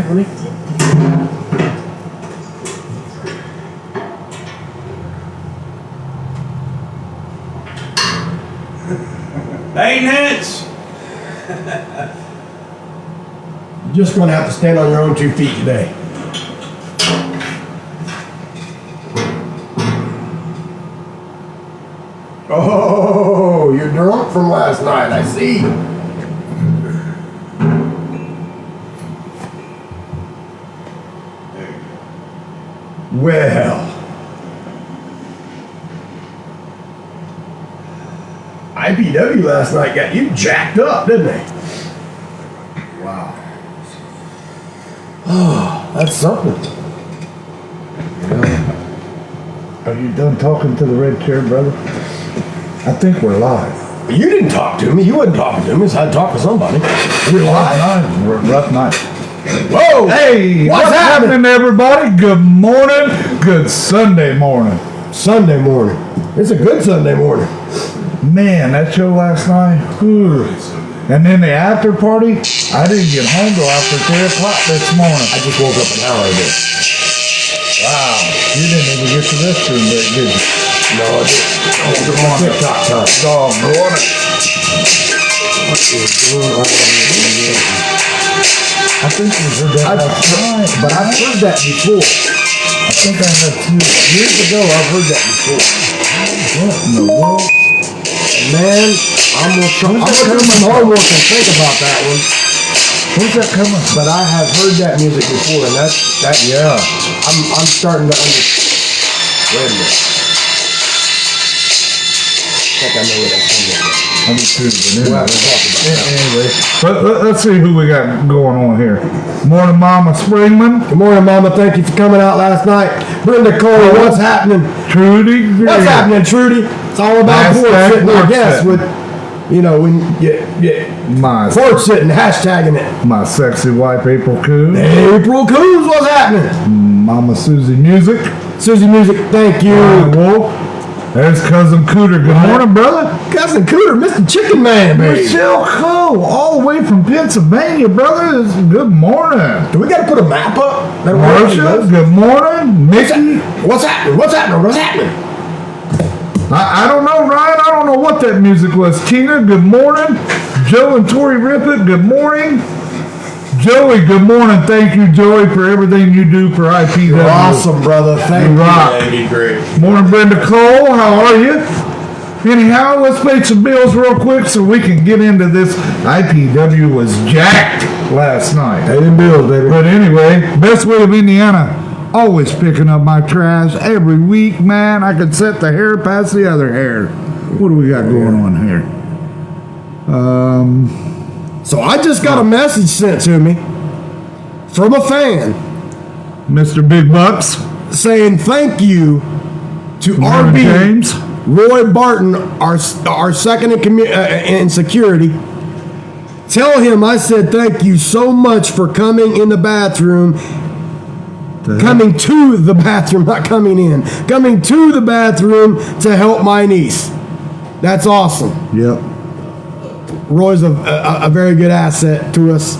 honey. Maintenance! You're just going to have to stand on your own 2 feet today. Oh, you're drunk from last night, I see. Well, I.P.W. last night got you jacked up, didn't they? Wow. Oh, that's something. Yeah. Are you done talking to the red chair, brother? I think we're live. You didn't talk to me. You wasn't talking to me, so I had to talk to somebody. We're live. Rough night. Whoa! Hey, what's happening, everybody? Good morning. Good Sunday morning. Sunday morning. It's a good Sunday morning. Man, that show last night. Whew. And then the after party, I didn't get home till after 3 o'clock this morning. I just woke up an hour ago. Wow, you didn't even get to the restroom, did you? No, I didn't. I was on TikTok time. Doggone it. What is going on? I think we heard that last night. But I've heard that before. I think I have too. Years ago, I've heard that before. What in the world? Man, I'm gonna do some homework and think about that one. Where's that coming? But I have heard that music before, and that Yeah. I'm starting to understand. Wait a minute. I think I know where that's coming from. I do too. We'll have to talk about that. Anyway, let's see who we got going on here. Morning, Mama Springman. Good morning, Mama. Thank you for coming out last night. Brenda Cole, what's happening? Trudy. What's happening, Trudy? It's all about porch sitting, I guess, with, you know, when you My porch sitting, hashtagging it. my sexy wife, April Coon. April Coos, what's happening? Mama Susie Music. Susie Music, thank you. Ryan Wolf. There's Cousin Cooter. Good morning, brother. Cousin Cooter, Mr. Chicken Man, baby. Michelle Cole, all the way from Pennsylvania, brother. Good morning. Do we got to put a map up? Marsha, good morning. Mickey. What's happening? What's happening? What's happening? I don't know, Ryan. I don't know what that music was. Tina, good morning. Joe and Tori Rippett, good morning. Joey, good morning. Thank you, Joey, for everything you do for I.P.W. You're awesome, brother. Thank you. rock. That'd be great. Morning, Brenda Cole. How are you? Anyhow, let's pay some bills real quick so we can get into this. I.P.W. was jacked last night. Pay them bills, baby. But anyway, best way of Indiana. Always picking up my trash every week, man. I could set the hair past the other hair. What do we got going on here? So I just got a message sent to me from a fan Mr. Big Bucks. saying thank you to Morning, RB James. Roy Barton, our second in security. Tell him I said thank you so much for coming in the bathroom. Coming to the bathroom, not coming in. Coming to the bathroom to help my niece. That's awesome. Yep. Roy's a very good asset to us.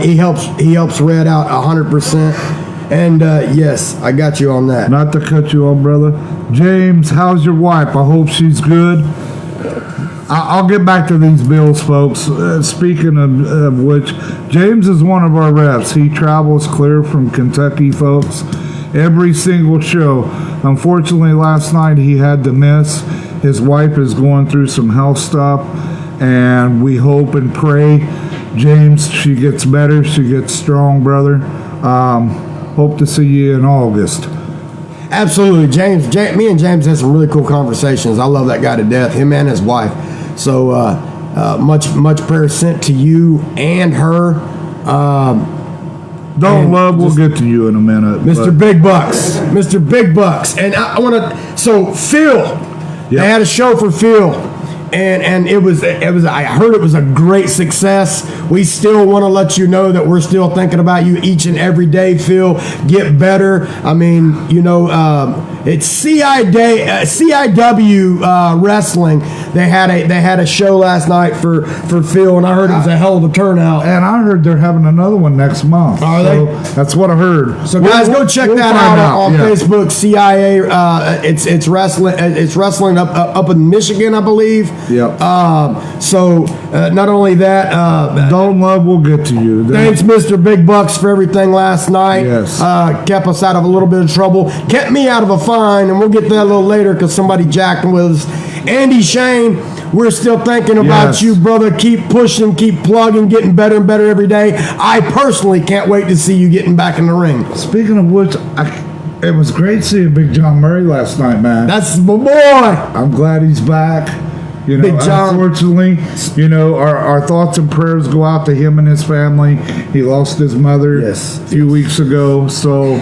He helps Red out 100%. And yes, I got you on that. Not to cut you off, brother. James, how's your wife? I hope she's good. I'll get back to these bills, folks. Speaking of which, James is one of our reps. He travels clear from Kentucky, folks, every single show. Unfortunately, last night he had to miss. His wife is going through some health stuff, and we hope and pray, James, she gets better, she gets strong, brother. Hope to see you in August. Absolutely, James. Me and James had some really cool conversations. I love that guy to death, him and his wife. So much prayer sent to you and her. We'll get to you in a minute. Mr. Big Bucks. Mr. Big Bucks. And I want to, so Phil, they had a show for Phil. And it was I heard it was a great success. we still want to let you know that we're still thinking about you each and every day, Phil. Get better. I mean, it's CIW wrestling. They had a show last night for Phil, and I heard it was a hell of a turnout. And I heard they're having another one next month. Are they? That's what I heard. So guys, go check that out on Facebook. CIA. It's wrestling. It's wrestling up in Michigan, I believe. Yep. So not only that, Dalton Love will get to you. Thanks, Mr. Big Bucks, for everything last night. Yes. Kept us out of a little bit of trouble. Kept me out of a fine, and we'll get to that a little later because somebody jacked with us. Andy Shane, we're still thinking about you, brother. Keep pushing, keep plugging, getting better and better every day. I personally can't wait to see you getting back in the ring. Speaking of which, it was great seeing Big John Murray last night, man. That's my boy. I'm glad he's back. Big John. Unfortunately, our thoughts and prayers go out to him and his family. He lost his mother a few weeks ago. So,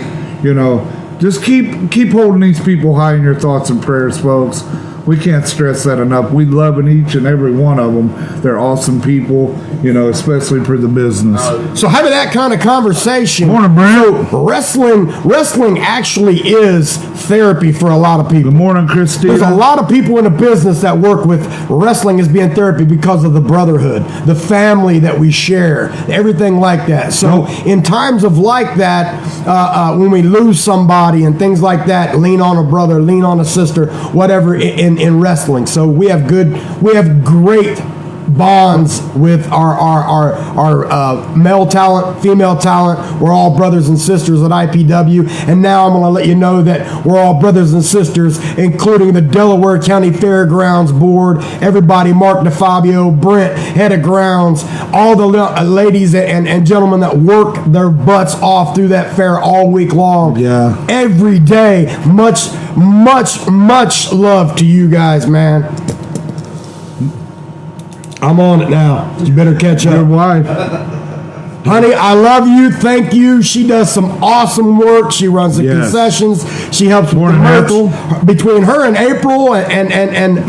just keep holding these people high in your thoughts and prayers, folks. We can't stress that enough. We love each and every one of them. They're awesome people, especially for the business. So having that kind of conversation. Morning, Brent. So wrestling actually is therapy for a lot of people. Good morning, Christine. There's a lot of people in the business that work with wrestling as being therapy because of the brotherhood, the family that we share, everything like that. So in times of like that, when we lose somebody and things like that, lean on a brother, lean on a sister, whatever in wrestling. So we have great bonds with our male talent, female talent. We're all brothers and sisters at I.P.W. And now I'm going to let you know that we're all brothers and sisters, including the Delaware County Fairgrounds Board, everybody, Mark DeFabio, Brent, head of grounds, all the ladies and gentlemen that work their butts off through that fair all week long. Yeah. Every day. Much love to you guys, man. I'm on it now. You better catch up. Your wife. Honey, I love you. Thank you. She does some awesome work. She runs the concessions. She helps with the merch. Between her and April and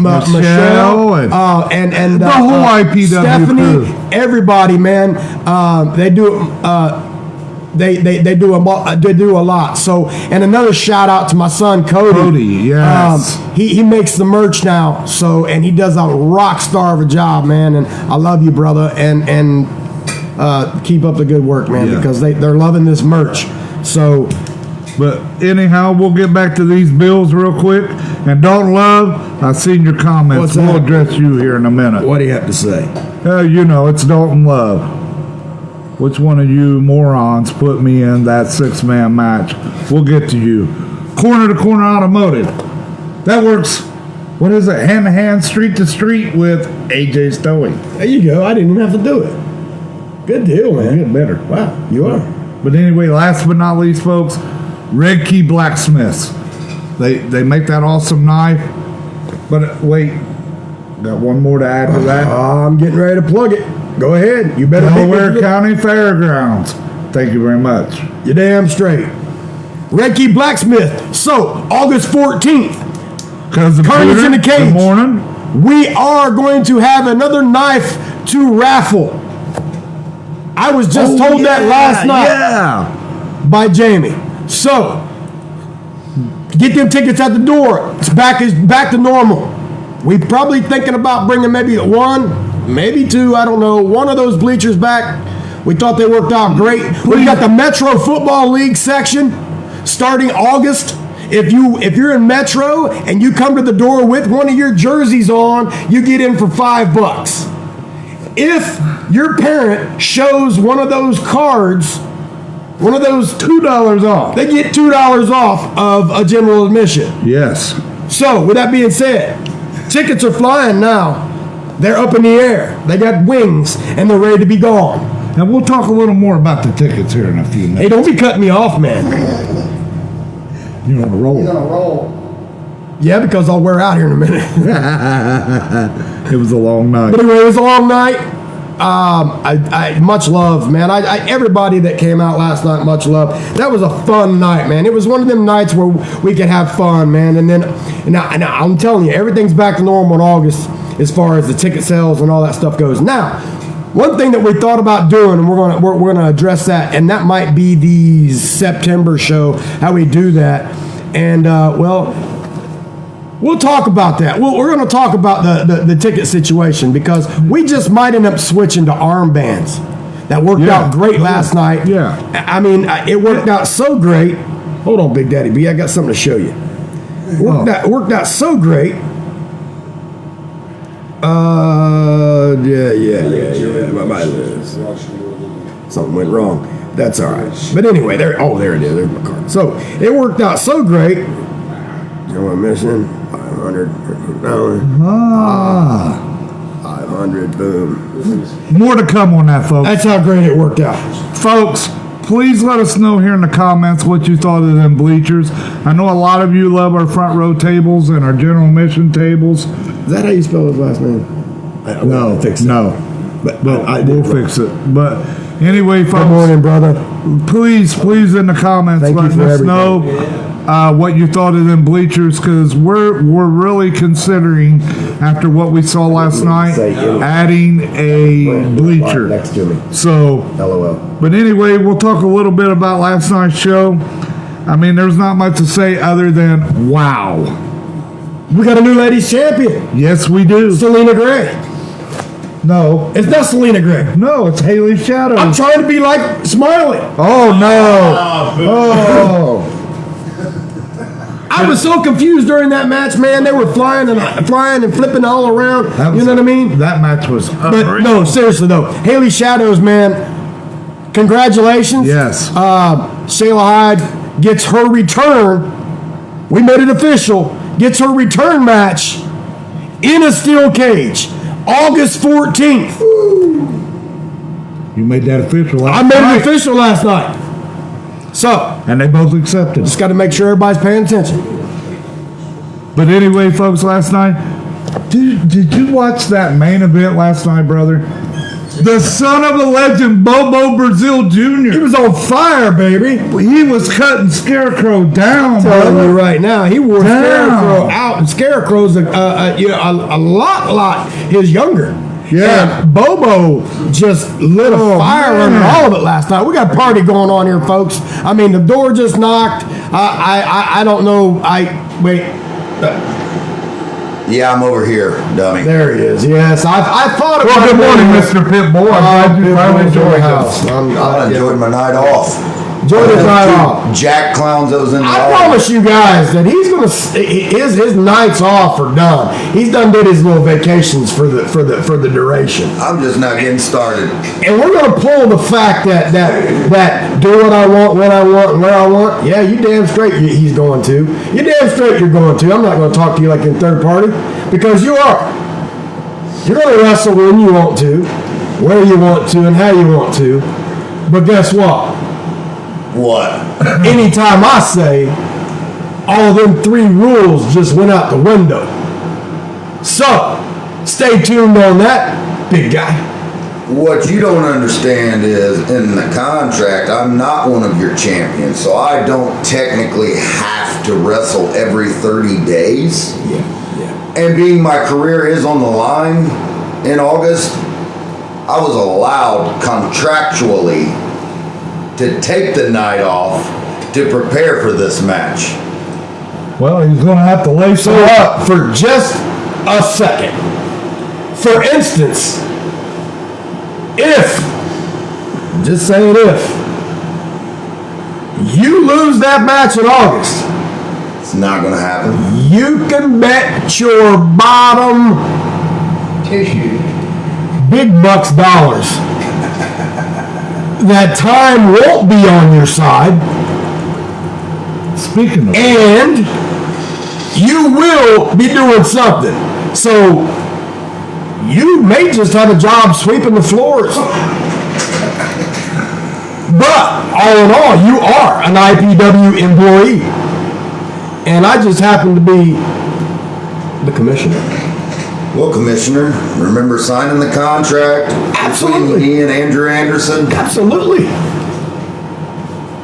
Michelle and the whole I.P.W. Stephanie, crew. everybody, man. They do They do a lot. So, and another shout out to my son Cody. Cody, yes. He makes the merch now. So, and he does a rock star of a job, man. And I love you, brother. And keep up the good work, man, because they're loving this merch. So, but anyhow, we'll get back to these bills real quick. And Dalton Love, I've seen your comments. We'll address you here in a minute. What do you have to say? It's Dalton Love. Which one of you morons put me in that 6-man match? We'll get to you. Corner to corner automotive. That works. What is it? Hand to hand, street to street with AJ Stowey. There you go. I didn't even have to do it. Good deal, man. You're getting better. Wow, you are. But anyway, last but not least, folks, Red Key Blacksmiths. They make that awesome knife. But wait, got one more to add to that. I'm getting ready to plug it. Go ahead. You better. Delaware County Fairgrounds. Thank you very much. You're damn straight. Red Key Blacksmith. So, August 14th. Carnage in the Cage. Good morning. We are going to have another knife to raffle. I was just told that last night by Jamie. So, get them tickets at the door. It's back to normal. We're probably thinking about bringing maybe one, maybe two, I don't know, one of those bleachers back. We thought they worked out great. We've got the Metro Football League section starting August. If you're in Metro and you come to the door with one of your jerseys on, you get in for $5. If your parent shows one of those cards, one of those $2 off, they get $2 off of a general admission. Yes. So, with that being said, tickets are flying now. They're up in the air. They got wings, and they're ready to be gone. And we'll talk a little more about the tickets here in a few minutes. Hey, don't be cutting me off, man. You're on a roll. He's on a roll. Yeah, because I'll wear out here in a minute. It was a long night. But anyway, it was a long night. I much love, man. Everybody that came out last night, much love. That was a fun night, man. It was one of them nights where we could have fun, man. And then, now I'm telling you, everyth's back to normal in August as far as the ticket sales and all that stuff goes. Now, One thing that we thought about doing, and we're gonna address that, and that might be the September show, how we do that. And we'll talk about that. We're going to talk about the ticket situation because we just might end up switching to armbands. That worked out great last night. Yeah. I mean, it worked out so great. Hold on, Big Daddy B. I got something to show you. Worked out so great. Something went wrong. That's all right. But anyway, there it is. There's my card. So it worked out so great. You know what I'm missing? 500. 500. Boom. More to come on that, folks. That's how great it worked out. Folks, please let us know here in the comments what you thought of them bleachers. I know a lot of you love our front row tables and our general admission tables. Is that how you spell his last name? No, fix it. no. But we'll fix it. But anyway, folks. Good morning, brother. Please in the comments Thank let us know what you thought of them bleachers, because we're really considering, after what we saw last night, adding a bleacher next to me. So, LOL. But anyway, we'll talk a little bit about last night's show. I mean, there's not much to say other than wow. We got a new ladies champion. Yes, we do. Selena Gray. No, It's not Selena Gray. no, it's Haley Shadows. I'm trying to be like Smiley. Oh no! Oh. I was so confused during that match, man. They were flying and flipping all around. You know what I mean? That match was But no, seriously though, Haley Shadows, man, congratulations. Yes. Shayla Hyde gets her return. We made it official. Gets her return match in a steel cage, August 14th. You made that official. I made it official last night. So, And they both accepted. just got to make sure everybody's paying attention. But anyway, folks, last night, did you watch that main event last night, brother? The son of a legend, Bobo Brazil Jr. He was on fire, baby. He was cutting Scarecrow down, Telling brother. you right now, he wore Damn. Scarecrow out, and Scarecrow's a lot his younger. Yeah. And Bobo just lit a fire man. under all of it last night. We got a party going on here, folks. I mean, the door just knocked. I don't know. Wait. Yeah, I'm over here, dummy. There he is. Yes, I thought it Well, good morning, Mr. Pitbull. I'm glad you finally enjoyed us. I enjoyed my night off. Enjoyed his night off. Jack clowns those in the I audience. promise you guys that he's gonna his nights off are done. He's done did his little vacations for the duration. I'm just not getting started. And we're gonna pull the fact that do what I want, when I want, and where I want. Yeah, you damn straight he's going to. You damn straight you're going to. I'm not gonna talk to you like in third party because you are. You're gonna wrestle when you want to, where you want to, and how you want to. But guess what? What? Anytime I say, all them 3 rules just went out the window. So, stay tuned on that, big guy. What you don't understand is, in the contract, I'm not one of your champions, so I don't technically have to wrestle every 30 days. Yeah. And being my career is on the line in August, I was allowed contractually to take the night off to prepare for this match. Well, he's going to have to lace So, it up. for just a second, for instance, just saying if, you lose that match in August, It's not gonna happen. you can bet your bottom big bucks dollars that time won't be on your side, Speaking of, and you will be doing something. So you may just have a job sweeping the floors. But all in all, you are an I.P.W. employee. And I just happen to be the commissioner. Well, Commissioner, remember signing the contract Absolutely. between me and Andrew Anderson? Absolutely.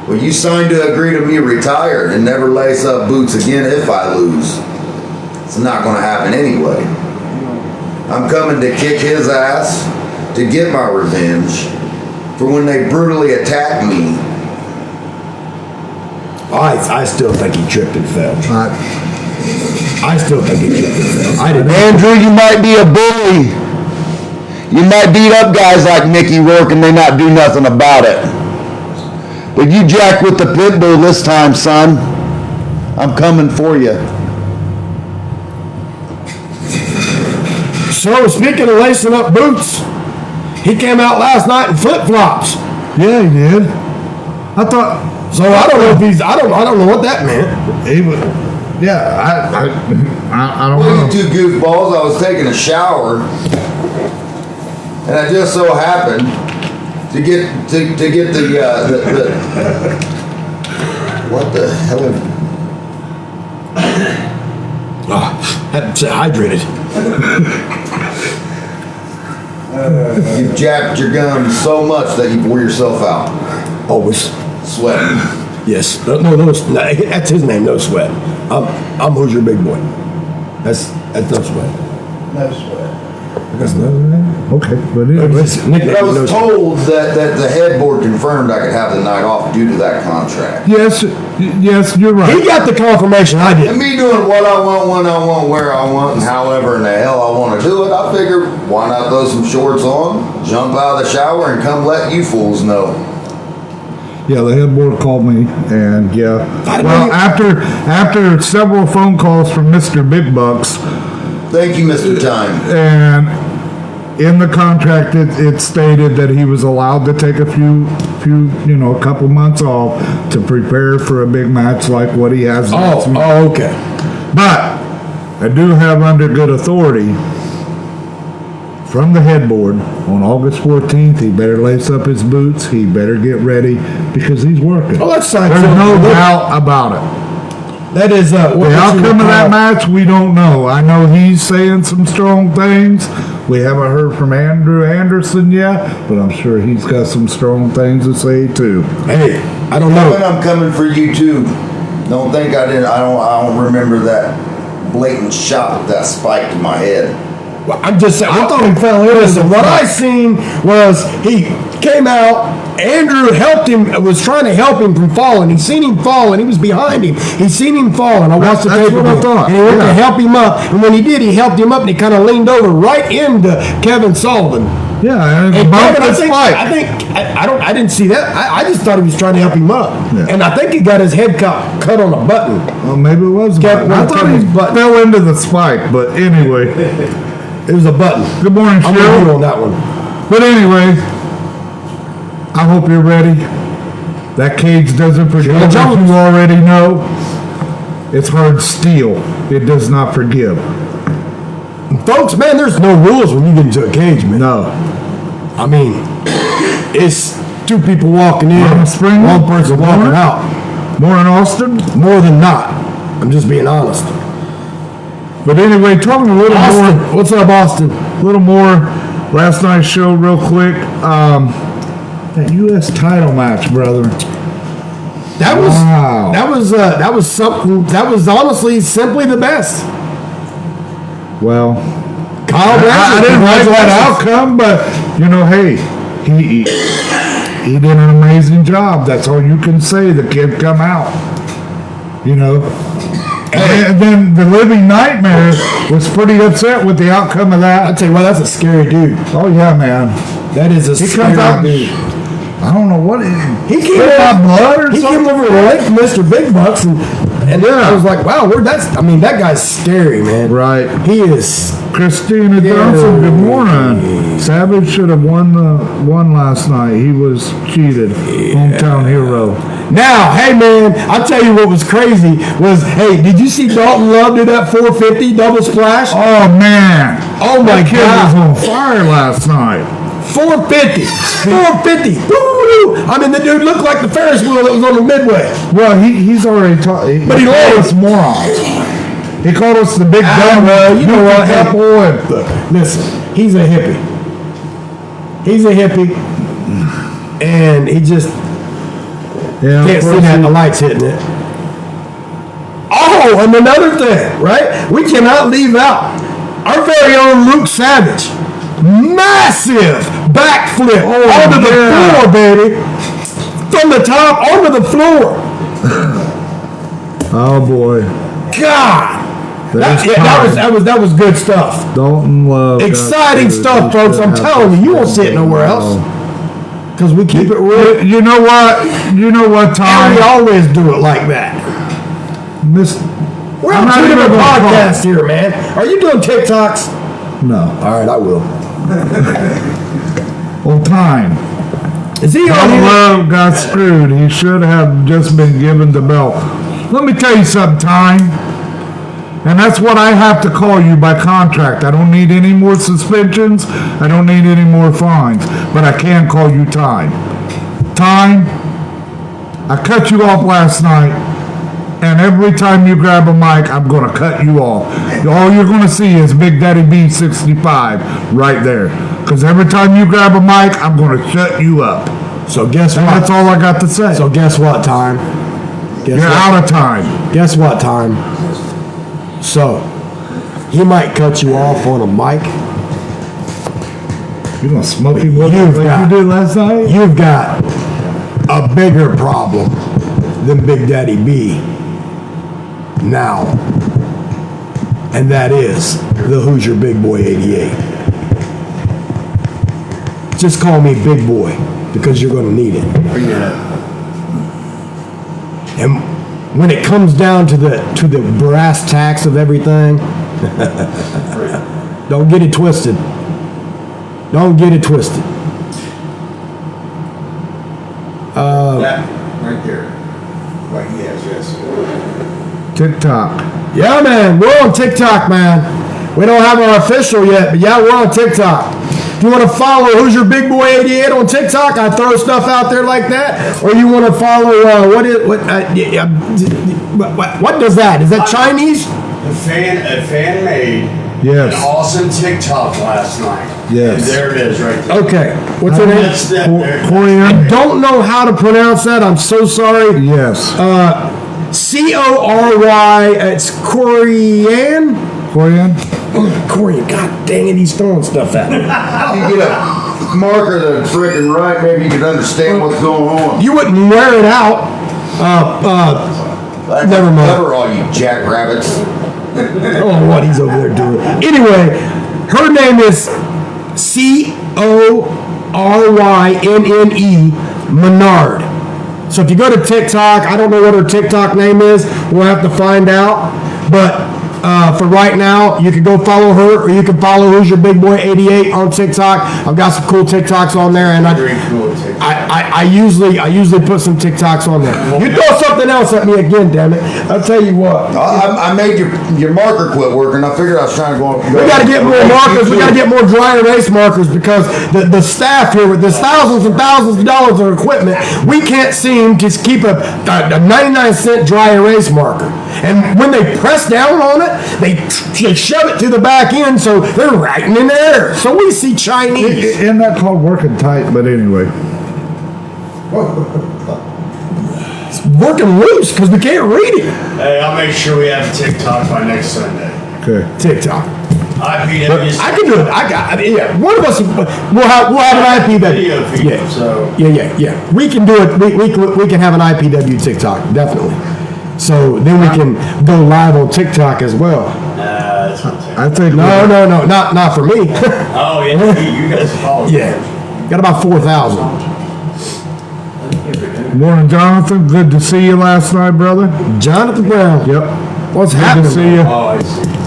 Well, you signed to agree to me retire and never lace up boots again if I lose. It's not going to happen anyway. I'm coming to kick his ass, to get my revenge for when they brutally attacked me. I still think he tripped and fell. I still think he tripped and fell. I didn't. Andrew, you might be a bully. You might beat up guys like Mickey Rourke and they not do nothing about it. But you jacked with the pit bull this time, son. I'm coming for you. So, speaking of lacing up boots, he came out last night in flip-flops. Yeah, he did. I thought. So I don't know if he's. I don't know what that meant. He was. Yeah, I don't Well, know. you two goofballs, I was taking a shower, and I just so happened to get the what the hell? Had to stay hydrated. You jacked your gun so much that you wore yourself out, Always. sweating. Yes. No, that's his name. No Sweat. I'm Hoosier Big Boy. That's No Sweat. No sweat. That's no name. Okay, but anyway. But I was told that the headboard confirmed I could have the night off due to that contract. Yes, you're right. He got the confirmation. I And did. me doing what I want, when I want, where I want, and however in the hell I want to do it, I figured, why not throw some shorts on, jump out of the shower, and come let you fools know. Yeah, the headboard called me, and yeah. I Well, know. after several phone calls from Mr. Big Bucks, Thank you, Mr. Time. and in the contract it stated that he was allowed to take a a couple months off to prepare for a big match like what he has next week. Oh, okay. But I do have under good authority from the headboard on August 14th, he better lace up his boots, he better get ready, because he's working. Oh, that's fine. There's no doubt about it. That is The outcome of that match, we don't know. I know he's saying some strong things. We haven't heard from Andrew Anderson yet, but I'm sure he's got some strong things to say too. Hey, I don't Kevin, know. I'm coming for you too. Don't think I didn't. I don't remember that blatant shot that spiked in my head. Well, I'm just saying. I thought he fell in. Listen, what I seen was he came out. Andrew helped him. Was trying to help him from falling. He seen him fall, and he was behind him. He seen him fall, and I watched the That's tape. what I thought. And he went Yeah. to help him up, and when he did, he helped him up, and he kind of leaned over right into Kevin Sullivan. Yeah, and And both Kevin, the spike. I didn't see that. I just thought he was trying to help him up, Yeah. and I think he got his head cut on a button. Well, maybe it was. Kevin- I thought he Kevin's button. fell into the spike, but anyway. It was a button. Good morning, I'm with you Cheryl. on that one. But anyway, I hope you're ready. That cage doesn't forgive, as Jones. you already know. It's hard steel. It does not forgive. Folks, man, there's no rules when you get into a cage, man. No. I mean, it's two people walking in, Mama Springer? one person Good walking morning. out. More in Austin? More than not. I'm just being honest. But anyway, talking a little Austin, more. what's up, Austin? A little more last night's show real quick. That U.S. title match, brother. That was Wow. that was something. That was honestly simply the best. Well, Kyle I Branson, didn't like that congratulations. outcome, but hey, he did an amazing job. That's all you can say. The kid come out, And then the Living Nightmare was pretty upset with the outcome of I that. tell you what, that's a scary dude. Oh yeah, man. That is a He scary comes out. dude. I don't know what He came spit my blood or He something. came over to relate to Mr. Big Bucks, and Yeah. I was like, wow, that guy's scary, man. Right. He is. Christina Johnson, good morning. Savage should have won last night. He was cheated. Hometown hero. Now, hey man, I'll tell you what was crazy was, hey, did you see Dalton Love do that 450 double splash? Oh man. Oh my That kid was God. on fire last night. 450. 450. Woo! I mean, the dude looked like the Ferris wheel that was on the Midway. Well, he's already taught. But he called lost. us morons. He called us the big dumb. Well, you know what? Hey, Apple and look, listen, he's a hippie. He's a hippie. And he just yeah, can't see that the light's hitting it. Oh, and another thing, right? We cannot leave out our very own Luke Savage. Massive backflip Oh, onto the yeah. floor, baby. From the top onto the floor. Oh boy. God. There's That was good stuff. Dalton Love. Exciting stuff, folks. I'm telling you, you won't see it nowhere else. Because we keep it real. You know what? You know what, Tom? And we always do it like that. We're on two different podcasts here, man. Are you doing TikToks? No. All right, I will. Well, time. Is he on Dalton here? Love got screwed. He should have just been given the belt. Let me tell you something, Time. And that's what I have to call you by contract. I don't need any more suspensions. I don't need any more fines. But I can call you Time. Time, I cut you off last night. And every time you grab a mic, I'm going to cut you off. All you're going to see is Big Daddy B65 right there. Because every time you grab a mic, I'm going to shut you up. So guess what? That's all I got to say. So guess what, Time? You're out of time. Guess what, Time? So, he might cut you off on a mic. You're going to smoke him with him like you did last night? You've got a bigger problem than Big Daddy B now. And that is the Who's Your Big Boy 88. Just call me Big Boy because you're going to need it. And when it comes down to the brass tacks of everything, don't get it twisted. Don't get it twisted. That right there. Right, yes. TikTok. Yeah, man, we're on TikTok, man. We don't have our official yet, but yeah, we're on TikTok. If you want to follow Who's Your Big Boy 88 on TikTok, I throw stuff out there like that. Or you want to follow what does that? Is that Chinese? A fan made Yes. an awesome TikTok last night. Yes. And there it is right there. Okay, what's her name? That's that there. Korean? Don't know how to pronounce that. I'm so sorry. Yes. Cory. It's Korean. Korean? Korean. God dang it, he's throwing stuff at me. If you get a marker that's freaking right, maybe you can understand what's going on. You wouldn't wear it out. Never mind. Cover all you jackrabbits. I don't know what he's over there doing. Anyway, her name is Corynne Menard. So if you go to TikTok, I don't know what her TikTok name is. We'll have to find out. But for right now, you can go follow her, or you can follow Who's Your Big Boy 88 on TikTok. I've got some cool TikToks on there, and Very cool TikTok. I usually put some TikToks on there. You throw something else at me again, damn it! I'll tell you what. I made your marker quit working. I figured I was trying to go. We got to get more markers. We got to get more dry erase markers because the staff here with there's thousands and thousands of dollars of equipment, we can't seem to keep a 99-cent dry erase marker. And when they press down on it, they shove it to the back end, so they're writing in there. So we see Chinese. Isn't that called working tight? But anyway. It's working loose because we can't read it. Hey, I'll make sure we have TikTok by next Sunday. Okay. TikTok. I.P.W. I can do it. Yeah. One of us we'll have an IPW. Video feed, Yeah. so. Yeah. We can do it. We can have an IPW TikTok, definitely. So then we can go live on TikTok as well. That's what I think. No, not for me. Oh, yeah, you guys follow. Yeah, got about 4,000. Morning, Jonathan. Good to see you last night, brother. Jonathan Brown. Yep. What's Good happening? to see you. Oh, I see TikTok.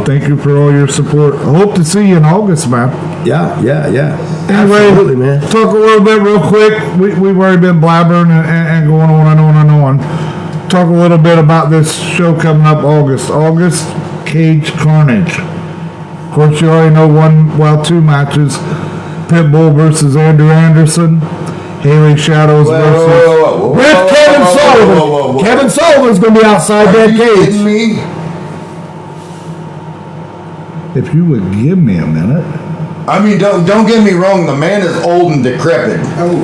Thank you for all your support. I hope to see you in August, man. Yeah. Anyway, Absolutely, man. talk a little bit real quick. We've already been blabbering and going on and on and on. Talk a little bit about this show coming up August Cage Carnage. Of course, you already know two matches. Pitbull versus Andrew Anderson. Haley Shadows versus... With Kevin Sullivan. Whoa. Kevin Sullivan's going to be outside that Are you kidding cage. me? If you would give me a minute. I mean, don't get me wrong. The man is old and decrepit. Oh.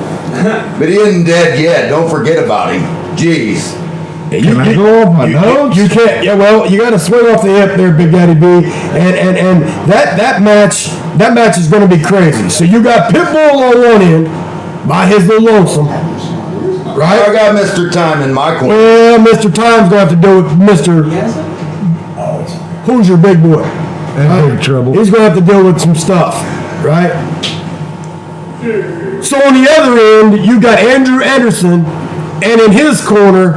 But he isn't dead yet. Don't forget about him. Jeez. Can I go off my notes? You can't. Yeah, well, you got to swing off the hip there, Big Daddy B. And that match that match is going to be crazy. So you got Pitbull on one end by his little lonesome, I right? got Mr. Time in my corner. Well, Mr. Time's going to have to do with Mr. Who's your big boy? In big trouble. He's going to have to deal with some stuff, right? So on the other end, you got Andrew Anderson, and in his corner,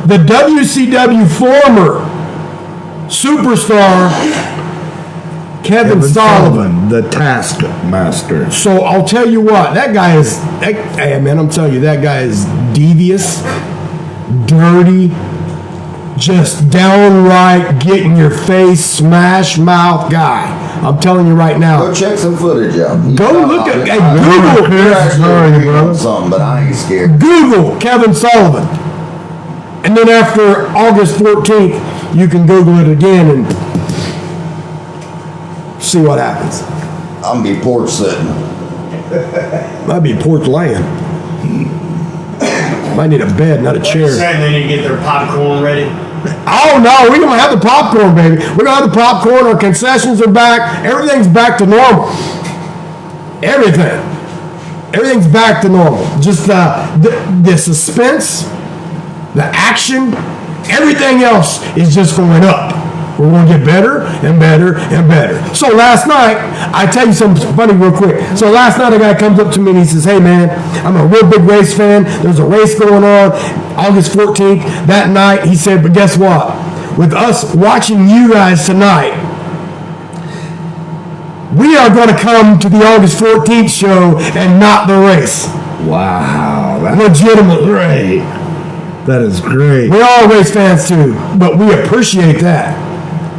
the WCW former superstar Kevin Sullivan. the Taskmaster. So I'll tell you what, hey man, I'm telling you, that guy is devious, dirty, just downright get in your face, smash mouth guy. I'm telling you right now. Go check some footage out. Go look at You're Google. actually on something, but I ain't scared. Google Kevin Sullivan, and then after August 14th, you can Google it again and see what happens. I'm gonna be porch sitting. Might be porch laying. Might need a bed, not a chair. Saying they need to get their popcorn ready. Oh no, we're gonna have the popcorn, baby. We're gonna have the popcorn. Our concessions are back. Everything's back to normal. Everything's back to normal. Just the suspense, the action, everything else is just going up. We're going to get better and better and better. So last night, I tell you something funny real quick. So last night, a guy comes up to me and he says, "Hey man, I'm a real big race fan. There's a race going on August 14th." That night, he said, "But guess what? With us watching you guys tonight, we are going to come to the August 14th show and not the race." Wow. That's Legitimately. great. That is great. We're all race fans too, but we appreciate that.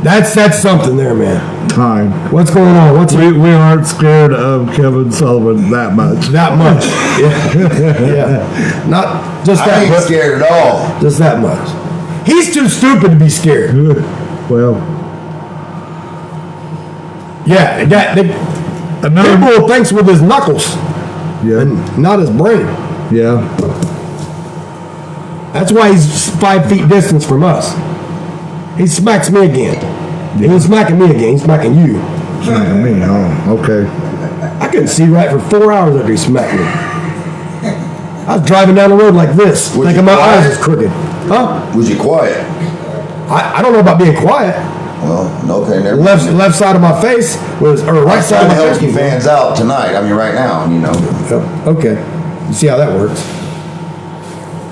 That's something there, man. Time. What's going on? We aren't scared of Kevin Sullivan that much. That much? Yeah. Yeah. Not just I that ain't much. scared at all. Just that much. He's too stupid to be scared. Well, Yeah, another. Pitbull thinks with his knuckles Yeah. and not his brain. Yeah. That's why he's 5 feet distance from us. He smacks me again. He ain't smacking me again. He's smacking you. Smacking me. Oh, okay. I couldn't see right for 4 hours after he smacked me. I was driving down the road like this, Was thinking you my quiet? eyes was crooked. Huh? Was you quiet? I don't know about being quiet. Well, okay, never Left side of my face was, or right side Trying of to my help you face. fans out tonight. I mean, right now, you know. Oh, okay. You see how that works.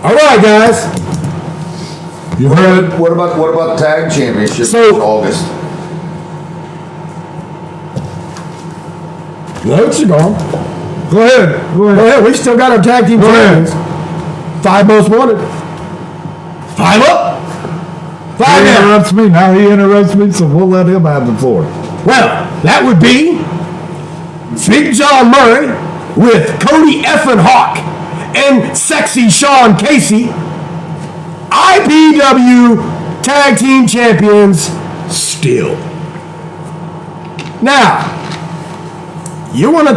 All right, guys. You heard it. What about tag championship So- in August? Notes are gone. Go ahead. Go Go ahead. ahead. We've still got our tag team Go ahead. champions. 5 most wanted. 5 up. 5 He down. interrupts me. Now he interrupts me, so we'll let him have the floor. Well, that would be Big John Murray with Cody Effin Hawk and Sexy Sean Casey, I.P.W. Tag Team Champions still. Now, you want to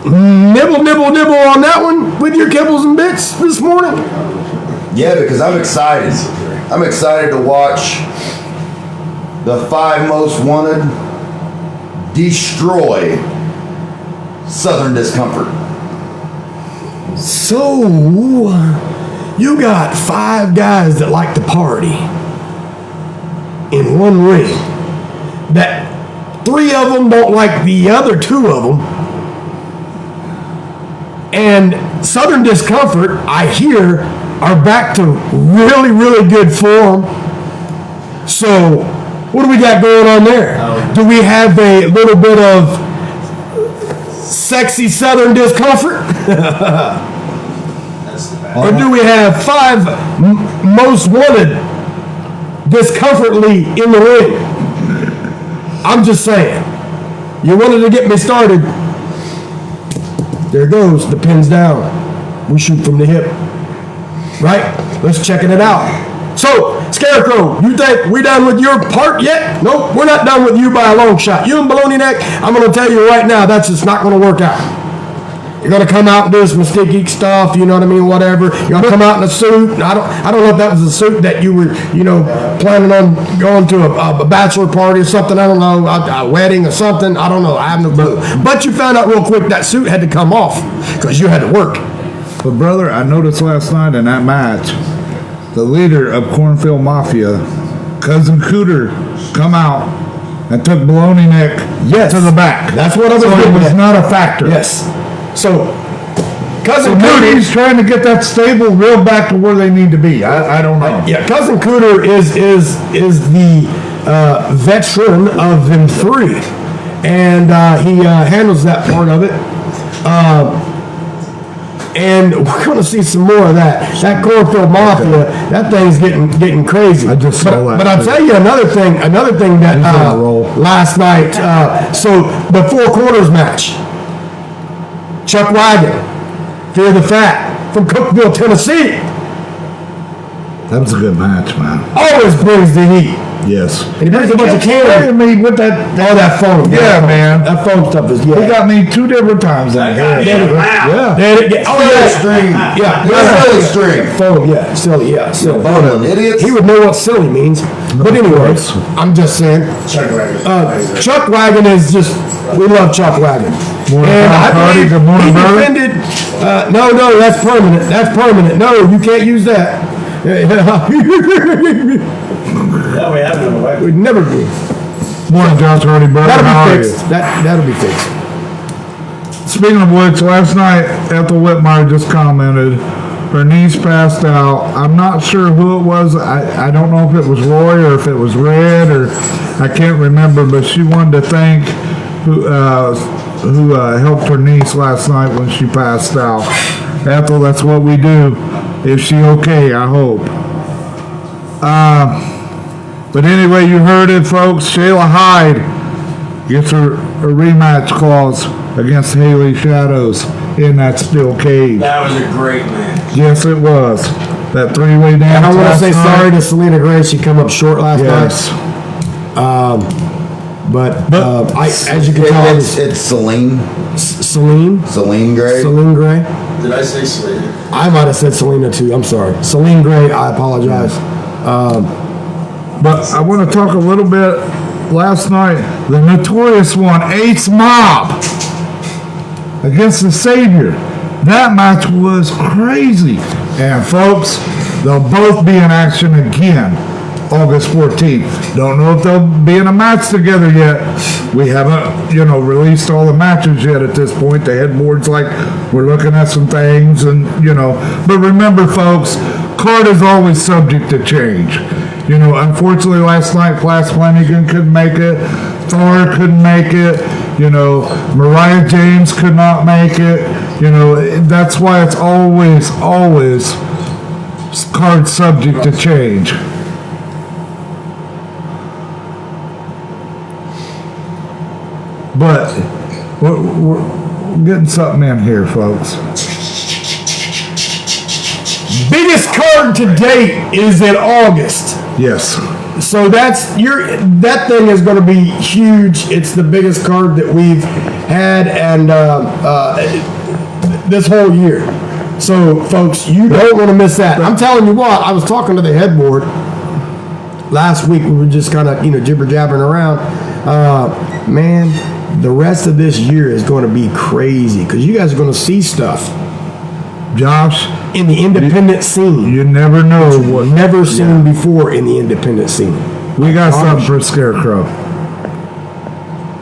nibble on that one with your kibbles and bits this morning? Yeah, because I'm excited. I'm excited to watch the 5 most wanted destroy Southern Discomfort. So, you got 5 guys that like to party in one ring. That 3 of them don't like the other 2 of them. And Southern Discomfort, I hear, are back to really, really good form. So, what do we got going on there? Do we have a little bit of sexy Southern Discomfort? That's the bad. Or do we have 5 most wanted discomfortly in the ring? I'm just saying. You wanted to get me started. There goes. The pin's down. We shoot from the hip. Right? Let's checking it out. So, Scarecrow, you think we done with your part yet? Nope, we're not done with you by a long shot. You and Baloney Neck, I'm going to tell you right now, that's just not going to work out. You're gonna come out and do this Mystique Geek stuff, you know what I mean, whatever. You're gonna come out in a suit. I don't know if that was a suit that you were, planning on going to a bachelor party or something. I don't know, a wedding or something. I don't know. I have no clue. But you found out real quick that suit had to come off because you had to work. But brother, I noticed last night in that match, the leader of Cornfield Mafia, Cousin Cooter, come out and took Baloney Nick to the back. That's what I was So it getting was at. not a factor. Yes. So, Cousin So maybe Cooter. he's trying to get that stable real back to where they need to be. I don't know. Yeah, Cousin Cooter is the veteran of them three, and he handles that part of it. And we're going to see some more of that. That Cornfield Mafia, that thing's getting crazy. I just saw that. But I'll tell you another thing that He's on a roll. last night. So the Four Corners match, Chuck Wagon, Fear the Fat from Cookeville, Tennessee, That was a good match, man. always brings the heat. Yes. And he brings a bunch of Spraying candy. me with that. Oh, that foam. Yeah, man. That foam stuff is, He got me 2 different times in here. Yeah. Oh, Silly yeah. string. Yeah. Silly string. Foam, yeah. Silly, yeah. Silly. Bumbling idiots. He would know what silly means. But anyways, I'm just saying. Chuck Wagon is just, we love Chuck Wagon. Morning, And Tom I Hardy. believe Good morning, he brother. defended, no, that's permanent. That's permanent. No, you can't use that. That way I don't know. Would never be. Morning, Josh Hardy, brother. How That'll are be you? fixed. That'll be fixed. Speaking of which, last night, Ethel Whitmire just commented, her niece passed out. I'm not sure who it was. I don't know if it was Roy or if it was Red or I can't remember, but she wanted to thank who helped her niece last night when she passed out. Ethel, that's what we do. Is she okay? I hope. But anyway, you heard it, folks. Shayla Hyde gets her rematch clause against Haley Shadows in that steel cage. That was a great match. Yes, it was. That 3-way dance. And I want to last say night. sorry to Selena Gray. She come up short last Yes. night. But as you can tell, It's Celine. Celine Gray. Celine Gray. Did I say Slater? I might have said Selena too. I'm sorry. Celine Gray. I apologize. But I want to talk a little bit last night. The notorious one, Ace Mob, against the Savior. That match was crazy. And folks, they'll both be in action again August 14th. Don't know if they'll be in a match together yet. We haven't, released all the matches yet at this point. The headboard's like, we're looking at some things and, But remember, folks, card is always subject to change. Unfortunately, last night, Class Flanagan couldn't make it. Thor couldn't make it. Mariah James could not make it. That's why it's always card subject to change. But we're getting something in here, folks. Biggest card to date is in August. Yes. So that thing is going to be huge. It's the biggest card that we've had and this whole year. So, folks, you don't want to miss that. I'm telling you what. I was talking to the headboard last week. We were just kind of jibber jabbering around. Man, the rest of this year is going to be crazy because you guys are going to see stuff Josh, in the independent scene. you never know what. Never seen before in the independent scene. We got something for Scarecrow.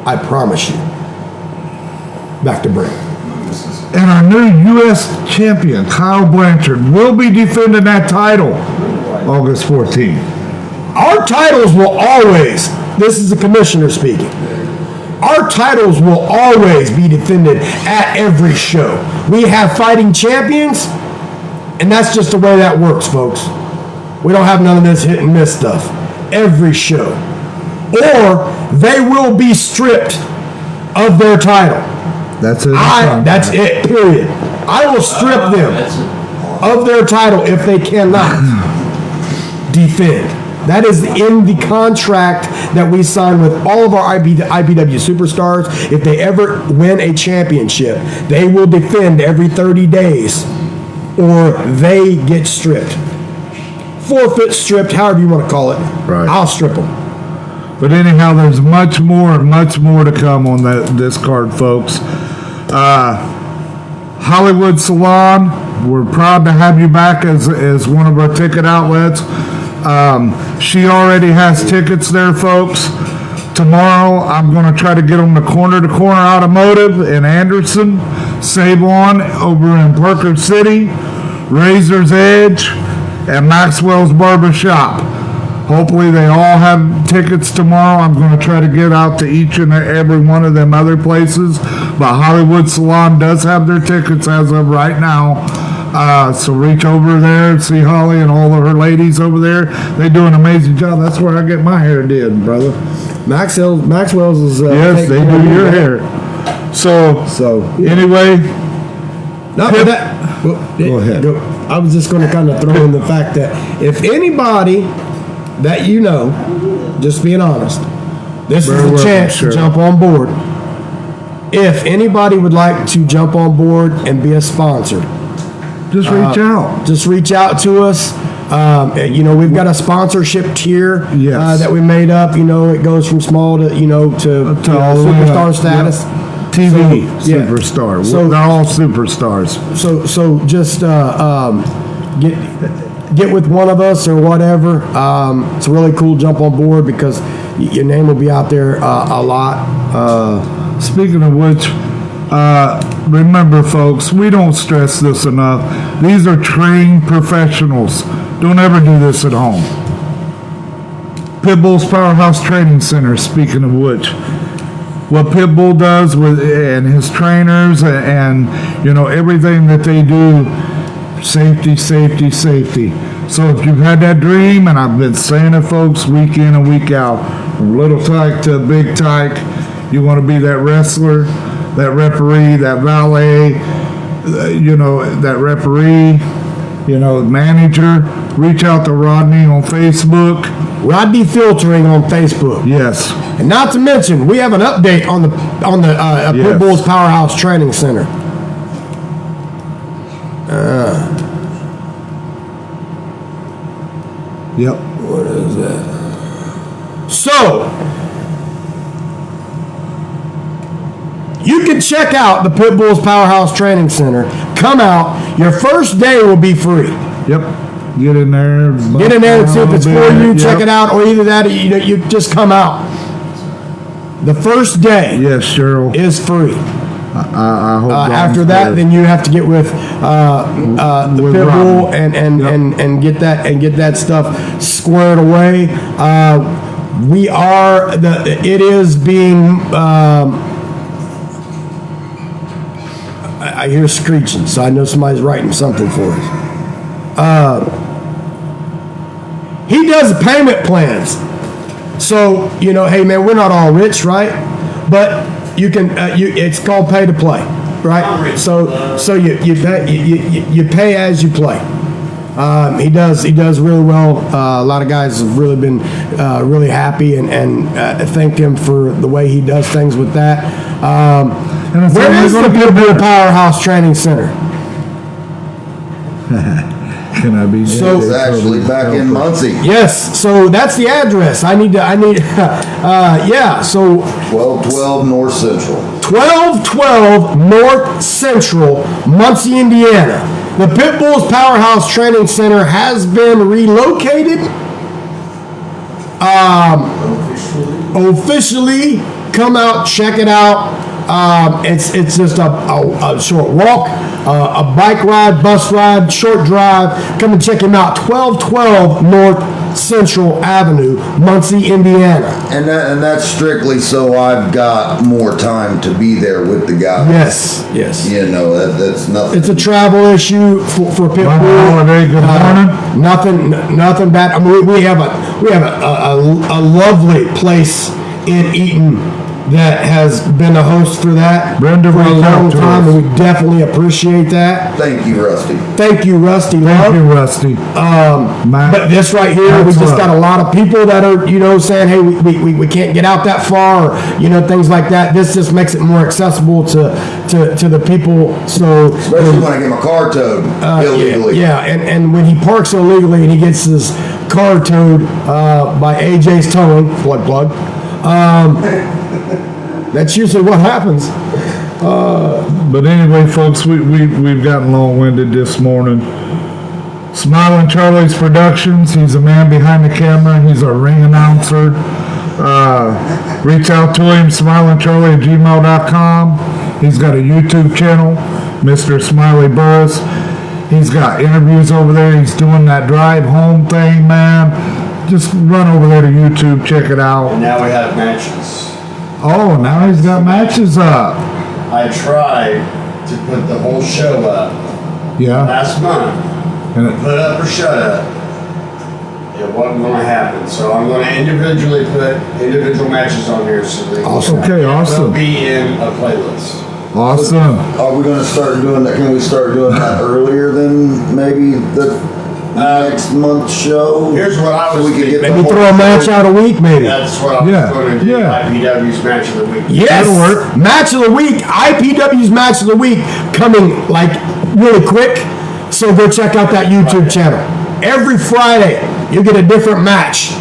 I promise you. Back to Brent. And our new U.S. champion, Kyle Blanchard, will be defending that title August 14th. Our titles will always, this is the commissioner speaking, our titles will always be defended at every show. We have fighting champions, and that's just the way that works, folks. We don't have none of this hit and miss stuff. Every show. Or they will be stripped of their title. That's it. That's it, period. I will strip them of their title if they cannot defend. That is in the contract that we sign with all of our IPW superstars. If they ever win a championship, they will defend every 30 days or they get stripped. Forfeit, stripped, however you want to call it. Right. I'll strip them. But anyhow, there's much more to come on this card, folks. Hollywood Salon, we're proud to have you back as one of our ticket outlets. She already has tickets there, folks. Tomorrow, I'm going to try to get them to Corner Automotive in Anderson, Save-On over in Parker City, Razor's Edge, and Maxwell's Barbershop. Hopefully they all have tickets tomorrow. I'm going to try to get out to each and every one of them other places. But Hollywood Salon does have their tickets as of right now. So reach over there and see Holly and all of her ladies over there. They do an amazing job. That's where I get my hair did, brother. Maxwell's is... Yes, they do your hair. So anyway... Not for that. Well, Go ahead. I was just going to kind of throw in the fact that if anybody that you know, just being honest, this Very is a well, chance sure. to jump on board. If anybody would like to jump on board and be a sponsor, Just reach out. just reach out to us. We've got a sponsorship tier Yes. that we made up. It goes from small to all the way superstar up. status. Yep. TV yeah. superstar. So- They're all superstars. So just get with one of us or whatever. It's a really cool jump on board because your name will be out there a lot. Speaking of which, remember, folks, we don't stress this enough. These are trained professionals. Don't ever do this at home. Pitbull's Powerhouse Training Center, speaking of which, what Pitbull does and his trainers and everything that they do, safety. So if you've had that dream, and I've been saying it, folks, week in and week out, from little tyke to big tyke, you want to be that wrestler, that referee, that valet, that referee, manager. Reach out to Rodney on Facebook. Rodney Filtering on Facebook. Yes. And not to mention, we have an update on the Yes. Pitbull's Powerhouse Training Center. Yep. What is that? So, you can check out the Pitbull's Powerhouse Training Center. Come out. Your first day will be free. Yep. Get in there. Get in there and see if it's for you. Yep. Check it out, or either that, or you just come out. The first day Yes, Cheryl. is free. I hope After that, then you have to get with the With Pitbull Rodney. and get that stuff squared away. It is being. I hear screeching, so I know somebody's writing something for us. He does payment plans. So, hey man, we're not all rich, right? But you can, it's called pay to play, right? So you pay as you play. He does really well. A lot of guys have really been really happy and thank him for the way he does things with that. Where is the Pitbull Powerhouse Training Center? Can I be? It's actually back in Muncie. Yes, so that's the address. So 1212 North Central. 1212 North Central, Muncie, Indiana. The Pitbull's Powerhouse Training Center has been relocated. Officially, come out, check it out. It's just a short walk, a bike ride, bus ride, short drive. Come and check him out. 1212 North Central Avenue, Muncie, Indiana. And that's strictly so I've got more time to be there with the guys. Yes. That's nothing. It's a travel issue for Pitbull. Holiday, good morning. Nothing bad. I mean, we have a lovely place in Eaton, that has been a host for that Brenda for a reached out long to time, us. and we definitely appreciate that. Thank you, Rusty. Thank you, Rusty. Thank Love. you, Rusty. Matt, But this right here, we That's just love. got a lot of people that are, saying, hey, we can't get out that far, or, things like that. This just makes it more accessible to the people. So, Especially when I get my car towed illegally. yeah, and when he parks illegally and he gets his car towed by AJ's towing, plug, that's usually what happens. But anyway, folks, we've gotten long-winded this morning. Smiling Charlie's Productions. He's the man behind the camera. He's our ring announcer. Reach out to him, smilingcharlie@gmail.com. He's got a YouTube channel, Mr. Smiley Burris. He's got interviews over there. He's doing that drive home thing, man. Just run over there to YouTube, check it out. And now we have matches. Oh, now he's got matches up. I tried to put the whole show up Yeah. last month. And it- Put up or shut up. It wasn't going to happen. So I'm going to individually put individual matches on here so they Okay, will awesome. be in a playlist. Awesome. Are we gonna start doing that? Can we start doing that earlier than maybe the next month's show? Here's what I was So we could get the Maybe whole throw a match out a week, maybe. That's what I was Yeah, going to do. yeah. I.P.W.'s match of the week. Yes. That'll work. Match of the week. IPW's match of the week coming like really quick. So go check out that YouTube channel. Every Friday, you get a different match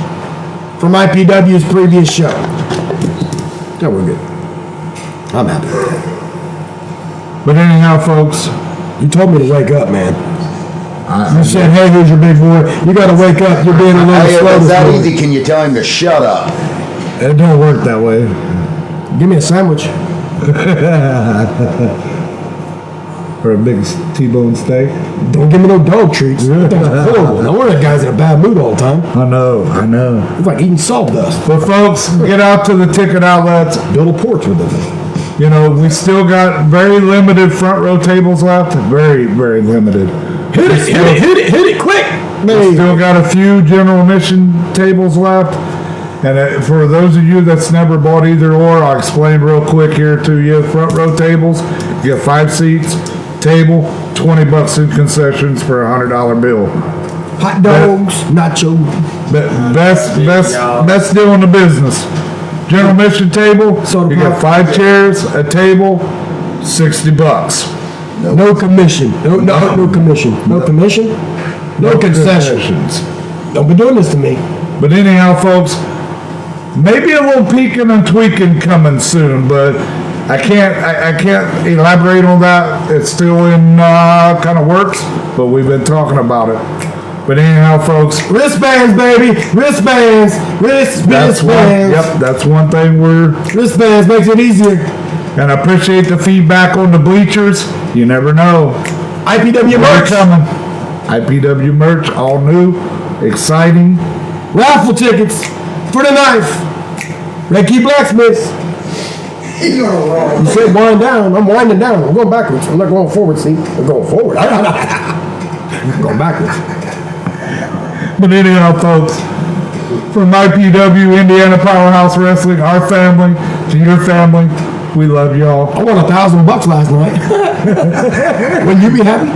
from IPW's previous show. Yeah, we're good. I'm happy with that. But anyhow, folks, You told me to wake up, man. You said, hey, here's your big boy. You got to wake up. You're being a little Hey, if slow it's this that morning. easy, can you tell him to shut up? it don't work that way. Give me a sandwich. For a big T-bone steak. Don't give me no dog treats. That thing's horrible. No wonder that guy's in a bad mood all the time. I know. It's like eating sawdust. But folks, get out to the ticket outlets. Build a porch with it. You know, we still got very limited front row tables left. Very, very limited. Hit it quick. We Man. still got a few general admission tables left. And for those of you that's never bought either or, I'll explain real quick here to you. Front row tables, you get 5 seats, table, $20 in concessions for a $100 bill. Hot dogs, nacho. Best deal in the business. General admission table, Soda you pop. get 5 chairs, a table, $60. No commission. No commission. No commission. No concession. Concessions. Don't be doing this to me. But anyhow, folks, maybe a little peeking and tweaking coming soon, but I can't elaborate on that. It's still in kind of works, but we've been talking about it. But anyhow, folks, Wristbands, baby. Wristbands. that's one thing Wristbands makes it easier. and I appreciate the feedback on the bleachers. You never know. IPW They're merch. coming. IPW merch, all new, exciting. Raffle tickets for the knife. Red Key Blacksmiths. You said wind down. I'm winding down. I'm going backwards. I'm not going forward, Steve. I'm going forward. I'm going backwards. But anyhow, folks, from IPW, Indiana Powerhouse Wrestling, our family to your family, we love y'all. I won $1,000 last night. Wouldn't you be happy?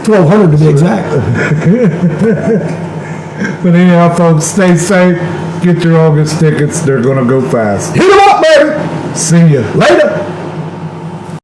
1,200 to be exact. But anyhow, folks, stay safe. Get your August tickets. They're going to go fast. Hit 'em up, baby. See ya. Later.